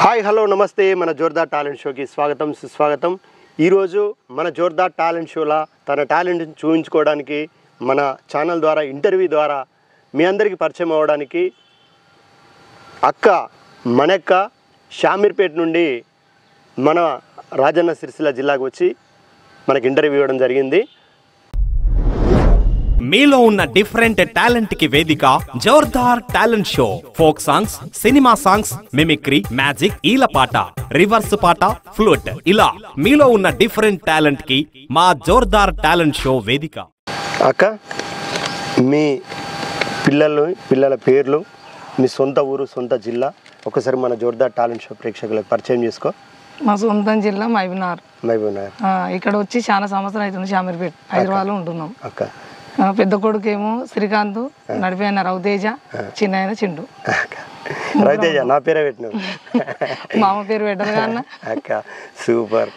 Hi hello నమస్తే మన Jordar talent షోకి స్వాగతం సుస్వాగతం. ఈరోజు మన జోర్దార్ టాలెంట్ షోలో తన టాలెంట్ని చూపించుకోవడానికి మన ఛానల్ ద్వారా ఇంటర్వ్యూ ద్వారా మీ అందరికీ పరిచయం అవ్వడానికి మనక్క షామీర్పేట నుండి మన రాజన్న సిరిసిల్ల జిల్లాకు వచ్చి మనకి ఇంటర్వ్యూ ఇవ్వడం జరిగింది. మీలో ఉన్న డిఫరెంట్ టాలెంట్ కి వేదిక Jordar talent show. Folk songs, cinema songs, mimicry, magic, ఈలపాట, రివర్స్ పాట, ఫ్లూట్, ఇలా మీలో ఉన్న డిఫరెంట్ టాలెంట్ కి మా జోర్దార్ టాలెంట్ షో వేదిక. అక్క, మీ పిల్లల పేర్లు, మీ సొంత ఊరు, సొంత జిల్లా ఒకసారి మన జోర్దార్ టాలెంట్ షో ప్రేక్షకులకు పరిచయం చేసుకో. మా సొంతం జిల్లా మహబూబ్నగర్. ఇక్కడ వచ్చి చాలా సంవత్సరం అవుతుంది. షామీర్పేట హైదరాబాద్లో ఉంటున్నాం. అక్క, పెద్ద కొడుకు ఏమో శ్రీకాంత్, నడిపోయిన రవితేజ, చిన్న ఆయన చిండు. రవితేజ నా పేరే పెట్టిన మామ పేరు పెట్టరు కన్నా. అక్క సూపర్.